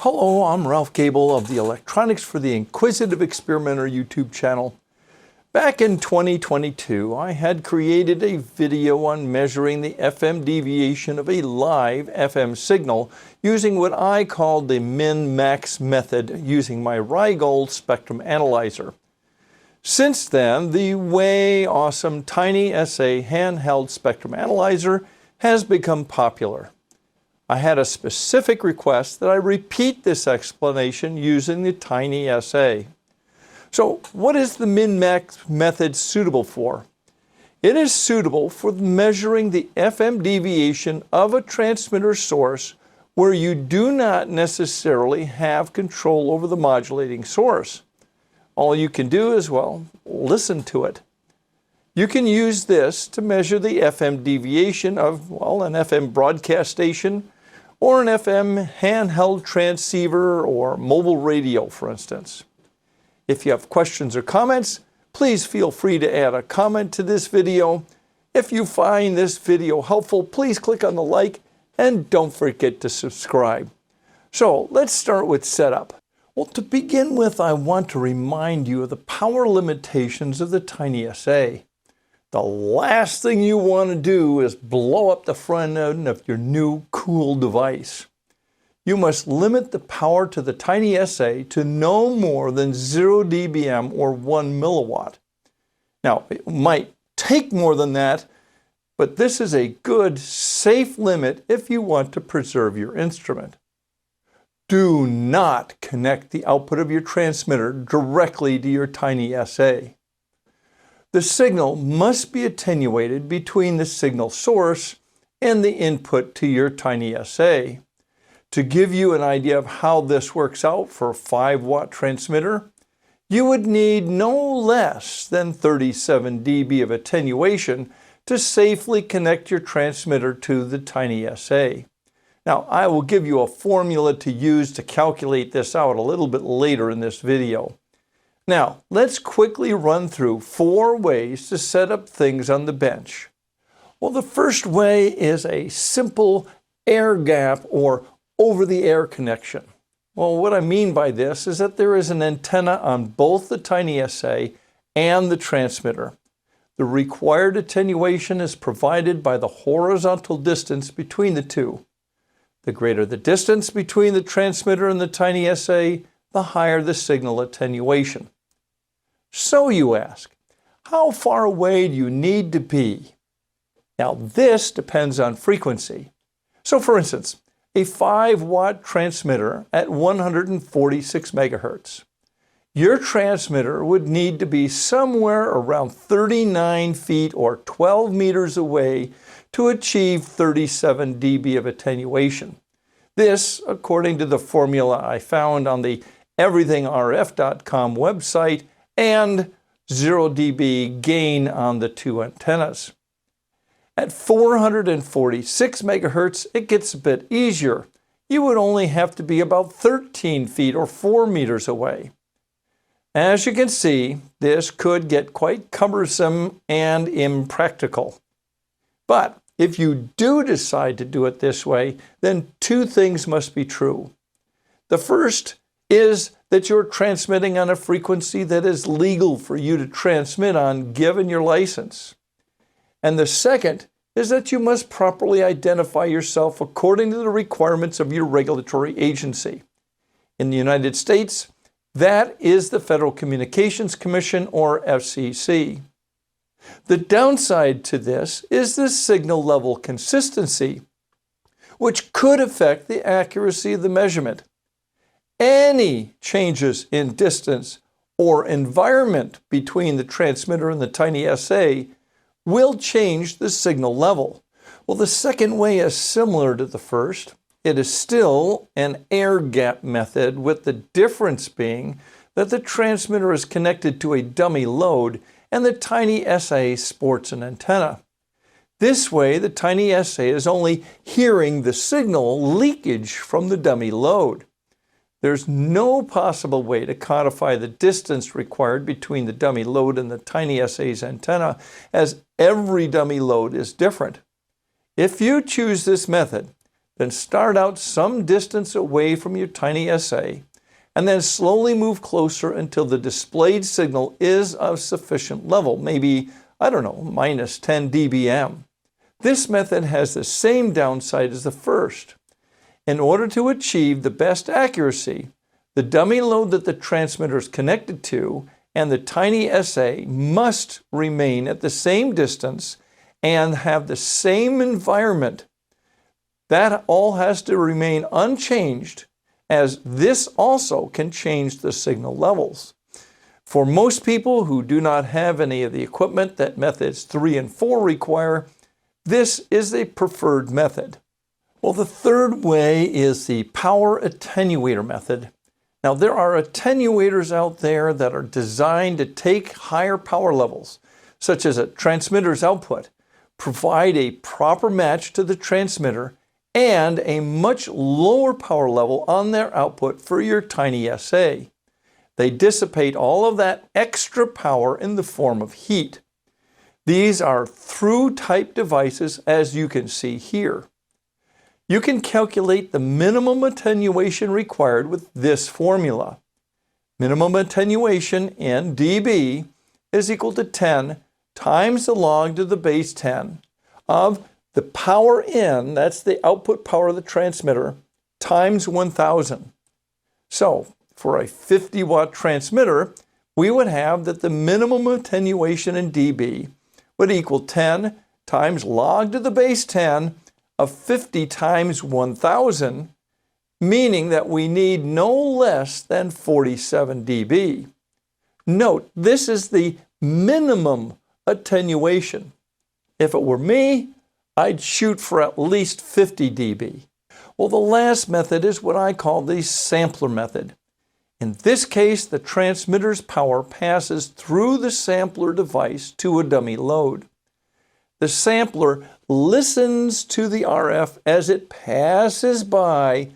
Hello, I'm Ralph Gable of the Electronics for the Inquisitive Experimenter YouTube channel. Back in 2022, I had created a video on measuring the FM deviation of a live FM signal using what I called the min-max method using my Rigol spectrum analyzer. Since then, the way awesome tinySA handheld spectrum analyzer has become popular. I had a specific request that I repeat this explanation using the tinySA. So what is the min-max method suitable for? It is suitable for measuring the FM deviation of a transmitter source where you do not necessarily have control over the modulating source. All you can do is, well, listen to it. You can use this to measure the FM deviation of, well, an FM broadcast station, or an FM handheld transceiver or mobile radio, for instance. If you have questions or comments, please feel free to add a comment to this video. If you find this video helpful, please click on the like and don't forget to subscribe. So let's start with setup. Well, to begin with, I want to remind you of the power limitations of the tinySA. The last thing you want to do is blow up the front end of your new cool device. You must limit the power to the tinySA to no more than 0 dBm or 1 milliwatt. Now, it might take more than that, but this is a good, safe limit if you want to preserve your instrument. Do not connect the output of your transmitter directly to your tinySA. The signal must be attenuated between the signal source and the input to your tinySA. To give you an idea of how this works out for a 5-watt transmitter, you would need no less than 37 dB of attenuation to safely connect your transmitter to the tinySA. Now, I will give you a formula to use to calculate this out a little bit later in this video. Now, let's quickly run through 4 ways to set up things on the bench. Well, the first way is a simple air gap or over-the-air connection. Well, what I mean by this is that there is an antenna on both the tinySA and the transmitter. The required attenuation is provided by the horizontal distance between the two. The greater the distance between the transmitter and the tinySA, the higher the signal attenuation. So you ask, how far away do you need to be? Now this depends on frequency. So for instance, a 5-watt transmitter at 146 megahertz. Your transmitter would need to be somewhere around 39 feet or 12 meters away to achieve 37 dB of attenuation. This, according to the formula I found on the everythingrf.com website, and 0 dB gain on the 2 antennas. At 446 megahertz, it gets a bit easier. You would only have to be about 13 feet or 4 meters away. As you can see, this could get quite cumbersome and impractical. But if you do decide to do it this way, then 2 things must be true. The first is that you're transmitting on a frequency that is legal for you to transmit on given your license. And the second is that you must properly identify yourself according to the requirements of your regulatory agency. In the United States, that is the Federal Communications Commission, or FCC. The downside to this is the signal level consistency, which could affect the accuracy of the measurement. Any changes in distance or environment between the transmitter and the tinySA will change the signal level. Well, the second way is similar to the first. It is still an air gap method, with the difference being that the transmitter is connected to a dummy load and the tinySA sports an antenna. This way, the tinySA is only hearing the signal leakage from the dummy load. There's no possible way to codify the distance required between the dummy load and the tinySA's antenna, as every dummy load is different. If you choose this method, Then start out some distance away from your tinySA, and then slowly move closer until the displayed signal is of sufficient level, maybe, I don't know, minus 10 dBm. This method has the same downside as the first. In order to achieve the best accuracy, the dummy load that the transmitter is connected to and the tinySA must remain at the same distance and have the same environment. That all has to remain unchanged, as this also can change the signal levels. For most people who do not have any of the equipment that methods 3 and 4 require, this is a preferred method. Well, the third way is the power attenuator method. Now, there are attenuators out there that are designed to take higher power levels, such as a transmitter's output, provide a proper match to the transmitter, and a much lower power level on their output for your tinySA. They dissipate all of that extra power in the form of heat. These are through-type devices, as you can see here. You can calculate the minimum attenuation required with this formula. Minimum attenuation in dB is equal to 10 times the log to the base 10 of the power in, that's the output power of the transmitter, times 1,000. So, for a 50-watt transmitter, we would have that the minimum attenuation in dB would equal 10 times log to the base 10 of 50 times 1,000, meaning that we need no less than 47 dB. Note, this is the minimum attenuation. If it were me, I'd shoot for at least 50 dB. Well, the last method is what I call the sampler method. In this case, the transmitter's power passes through the sampler device to a dummy load. The sampler listens to the RF as it passes by.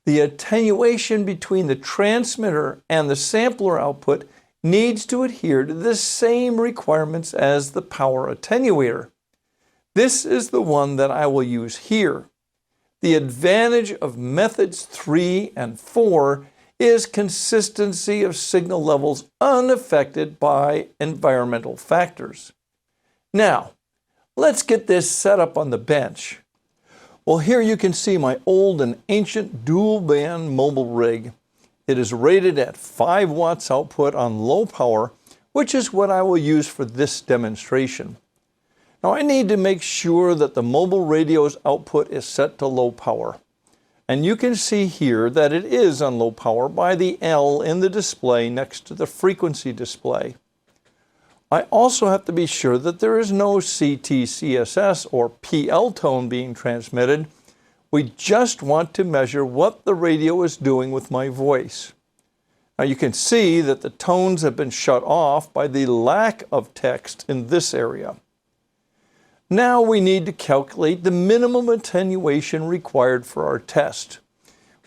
The attenuation between the transmitter and the sampler output needs to adhere to the same requirements as the power attenuator. This is the one that I will use here. The advantage of methods 3 and 4 is consistency of signal levels unaffected by environmental factors. Now, let's get this set up on the bench. Well, here you can see my old and ancient dual band mobile rig. It is rated at 5 watts output on low power, which is what I will use for this demonstration. Now, I need to make sure that the mobile radio's output is set to low power. And you can see here that it is on low power by the L in the display next to the frequency display. I also have to be sure that there is no CT/CSS or PL tone being transmitted. We just want to measure what the radio is doing with my voice. Now you can see that the tones have been shut off by the lack of text in this area. Now we need to calculate the minimum attenuation required for our test.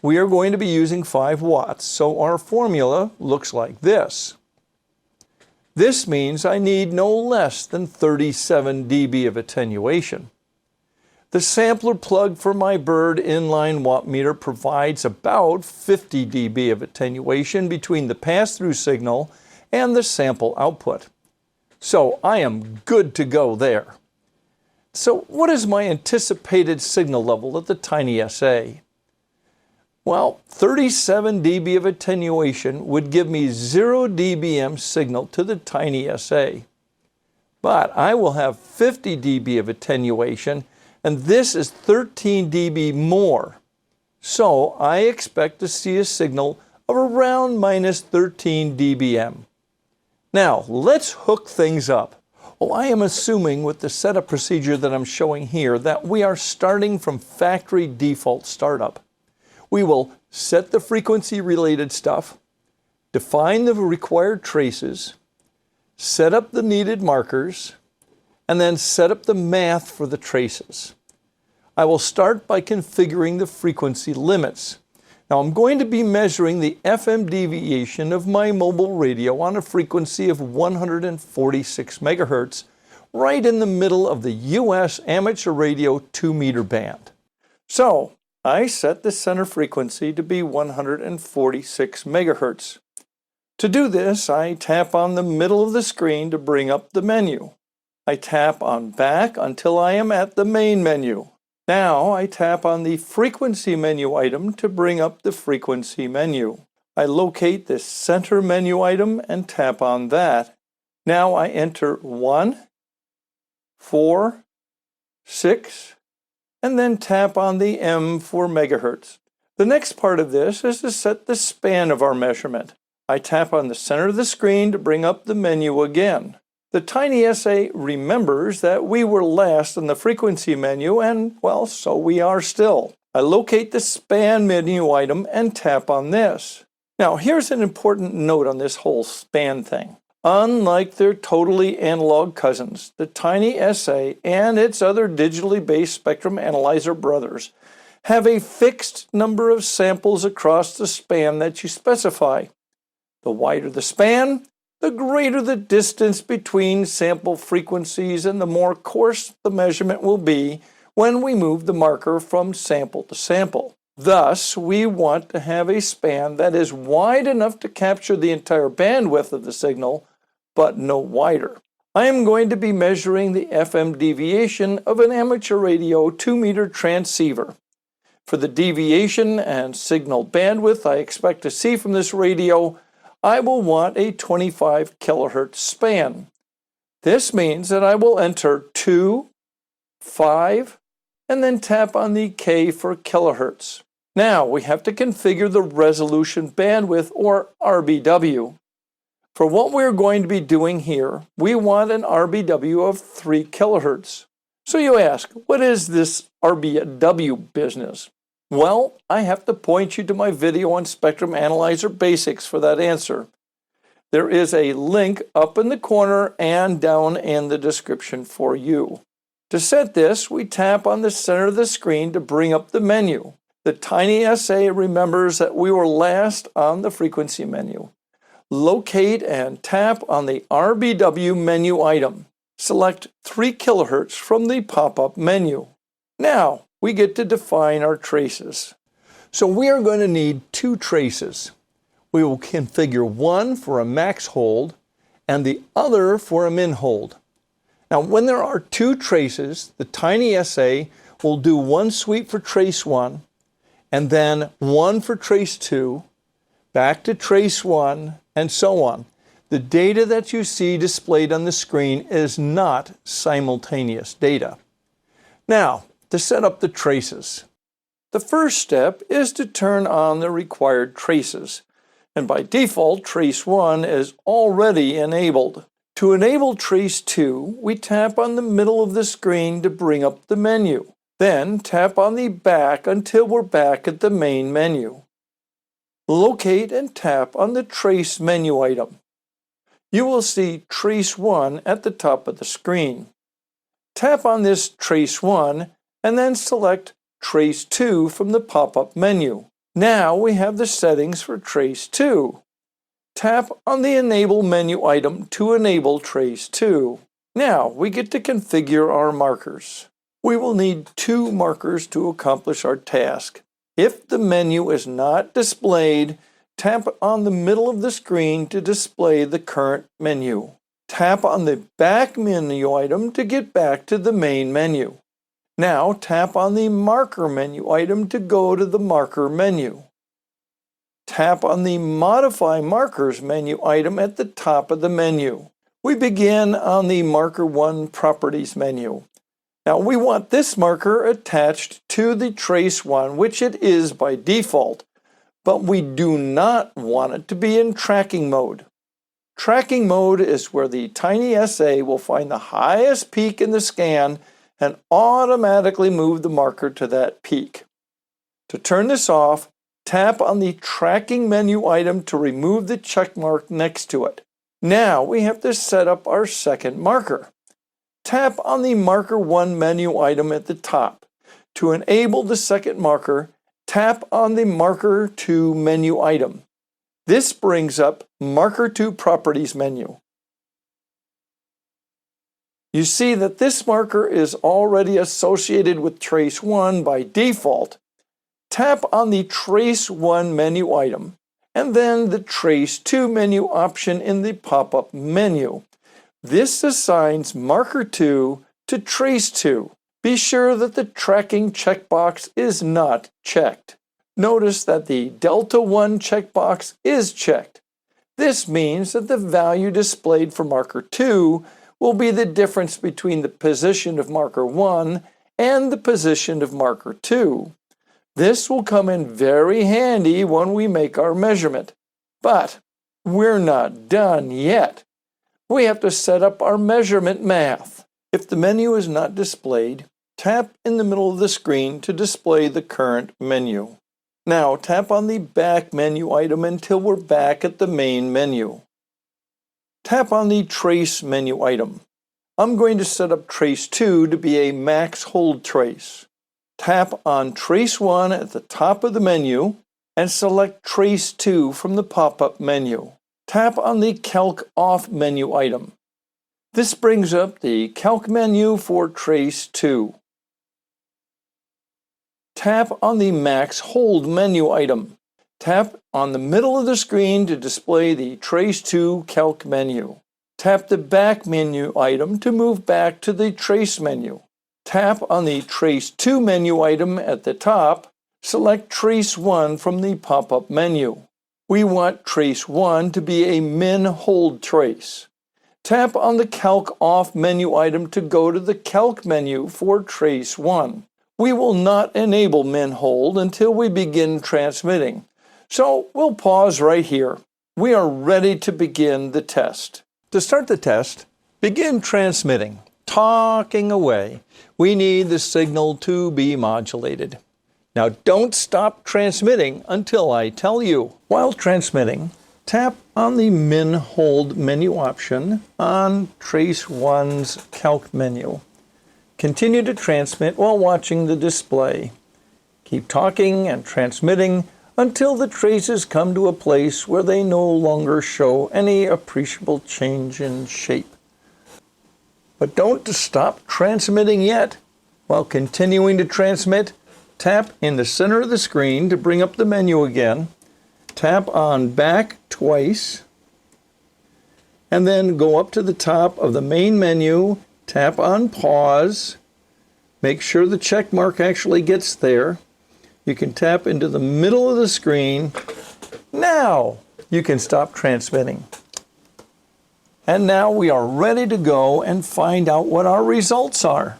We are going to be using 5 watts, so our formula looks like this. This means I need no less than 37 dB of attenuation. The sampler plug for my Bird inline watt meter provides about 50 dB of attenuation between the pass-through signal and the sample output. So I am good to go there. So what is my anticipated signal level at the tinySA? Well, 37 dB of attenuation would give me 0 dBm signal to the tinySA. But I will have 50 dB of attenuation, and this is 13 dB more. So I expect to see a signal of around minus 13 dBm. Now, let's hook things up. Well, I am assuming with the setup procedure that I'm showing here that we are starting from factory default startup. We will set the frequency-related stuff, define the required traces, set up the needed markers, and then set up the math for the traces. I will start by configuring the frequency limits. Now I'm going to be measuring the FM deviation of my mobile radio on a frequency of 146 megahertz, right in the middle of the US amateur radio 2-meter band. So I set the center frequency to be 146 megahertz. To do this, I tap on the middle of the screen to bring up the menu. I tap on back until I am at the main menu. Now I tap on the frequency menu item to bring up the frequency menu. I locate the center menu item and tap on that. Now I enter 1, 4, 6, and then tap on the M for megahertz. The next part of this is to set the span of our measurement. I tap on the center of the screen to bring up the menu again. The tinySA remembers that we were last on the frequency menu, and, well, so we are still. I locate the span menu item and tap on this. Now, here's an important note on this whole span thing. Unlike their totally analog cousins, the tinySA and its other digitally based spectrum analyzer brothers have a fixed number of samples across the span that you specify. The wider the span, the greater the distance between sample frequencies and the more coarse the measurement will be when we move the marker from sample to sample. Thus, we want to have a span that is wide enough to capture the entire bandwidth of the signal, but no wider. I am going to be measuring the FM deviation of an amateur radio 2-meter transceiver. For the deviation and signal bandwidth I expect to see from this radio, I will want a 25 kilohertz span. This means that I will enter 2, 5, and then tap on the K for kilohertz. Now we have to configure the resolution bandwidth, or RBW. For what we're going to be doing here, we want an RBW of 3 kilohertz. So you ask, what is this RBW business? Well, I have to point you to my video on Spectrum Analyzer Basics for that answer. There is a link up in the corner and down in the description for you. To set this, we tap on the center of the screen to bring up the menu. The tinySA remembers that we were last on the frequency menu. Locate and tap on the RBW menu item. Select 3 kilohertz from the pop-up menu. Now, we get to define our traces. So we are going to need 2 traces. We will configure one for a max hold and the other for a min hold. Now, when there are 2 traces, the tinySA will do one sweep for trace 1, and then one for trace 2, back to trace 1, and so on. The data that you see displayed on the screen is not simultaneous data. Now, to set up the traces. The first step is to turn on the required traces, and by default, trace 1 is already enabled. To enable trace 2, we tap on the middle of the screen to bring up the menu. Then tap on the back until we're back at the main menu. Locate and tap on the trace menu item. You will see trace 1 at the top of the screen. Tap on this trace 1 and then select trace 2 from the pop-up menu. Now we have the settings for trace 2. Tap on the enable menu item to enable trace 2. Now we get to configure our markers. We will need 2 markers to accomplish our task. If the menu is not displayed, tap on the middle of the screen to display the current menu. Tap on the back menu item to get back to the main menu. Now tap on the marker menu item to go to the marker menu. Tap on the Modify Markers menu item at the top of the menu. We begin on the Marker 1 Properties menu. Now we want this marker attached to the trace 1, which it is by default, but we do not want it to be in tracking mode. Tracking mode is where the tinySA will find the highest peak in the scan and automatically move the marker to that peak. To turn this off, tap on the tracking menu item to remove the check mark next to it. Now we have to set up our second marker. Tap on the Marker 1 menu item at the top. To enable the second marker, tap on the Marker 2 menu item. This brings up Marker 2 Properties menu. You see that this marker is already associated with trace 1 by default. tap on the Trace 1 menu item, and then the Trace 2 menu option in the pop-up menu. This assigns Marker 2 to Trace 2. Be sure that the tracking checkbox is not checked. Notice that the Delta 1 checkbox is checked. This means that the value displayed for Marker 2 will be the difference between the position of Marker 1 and the position of Marker 2. This will come in very handy when we make our measurement. But we're not done yet. We have to set up our measurement math. If the menu is not displayed, tap in the middle of the screen to display the current menu. Now tap on the back menu item until we're back at the main menu. Tap on the Trace menu item. I'm going to set up Trace 2 to be a max hold trace. Tap on Trace 1 at the top of the menu and select Trace 2 from the pop-up menu. Tap on the Calc Off menu item. This brings up the Calc menu for Trace 2. Tap on the Max Hold menu item. Tap on the middle of the screen to display the Trace 2 Calc menu. Tap the Back menu item to move back to the Trace menu. Tap on the Trace 2 menu item at the top. Select Trace 1 from the pop-up menu. We want Trace 1 to be a min-hold trace. Tap on the Calc Off menu item to go to the Calc menu for Trace 1. We will not enable min-hold until we begin transmitting. So we'll pause right here. We are ready to begin the test. To start the test, begin transmitting. Talking away. We need the signal to be modulated. Now don't stop transmitting until I tell you. While transmitting, tap on the min-hold menu option on Trace 1's Calc menu. Continue to transmit while watching the display. Keep talking and transmitting until the traces come to a place where they no longer show any appreciable change in shape. But don't stop transmitting yet. While continuing to transmit, tap in the center of the screen to bring up the menu again. Tap on Back twice, and then go up to the top of the main menu. Tap on Pause. Make sure the check mark actually gets there. You can tap into the middle of the screen. Now you can stop transmitting. And now we are ready to go and find out what our results are.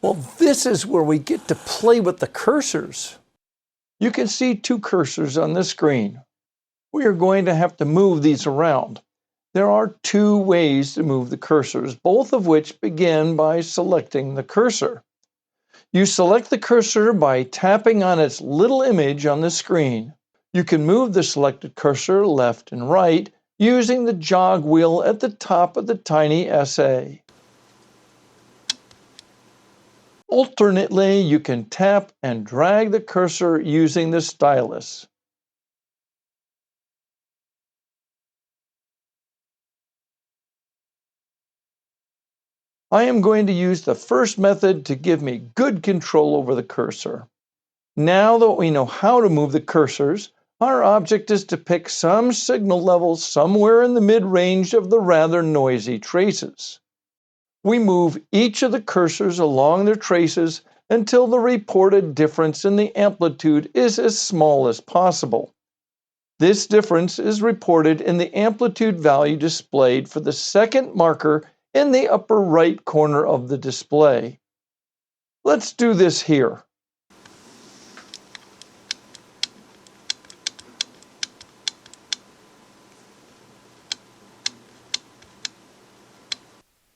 Well, this is where we get to play with the cursors. You can see two cursors on the screen. We are going to have to move these around. There are two ways to move the cursors, both of which begin by selecting the cursor. You select the cursor by tapping on its little image on the screen. You can move the selected cursor left and right using the jog wheel at the top of the tinySA. Alternately, you can tap and drag the cursor using the stylus. I am going to use the first method to give me good control over the cursor. Now that we know how to move the cursors, our object is to pick some signal level somewhere in the mid-range of the rather noisy traces. We move each of the cursors along their traces until the reported difference in the amplitude is as small as possible. This difference is reported in the amplitude value displayed for the second marker in the upper right corner of the display. Let's do this here.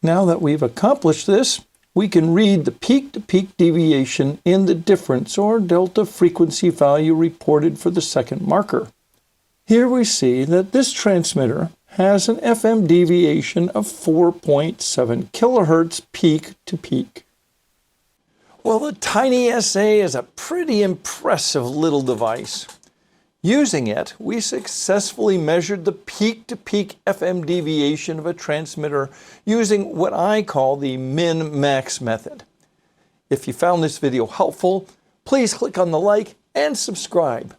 Now that we've accomplished this, we can read the peak-to-peak deviation in the difference or delta frequency value reported for the second marker. Here we see that this transmitter has an FM deviation of 4.7 kilohertz peak to peak. Well, the tinySA is a pretty impressive little device. Using it, we successfully measured the peak-to-peak FM deviation of a transmitter using what I call the min-max method. If you found this video helpful, please click on the like and subscribe.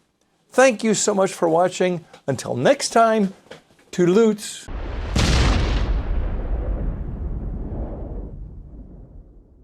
Thank you so much for watching. Until next time, Toodle-Oots.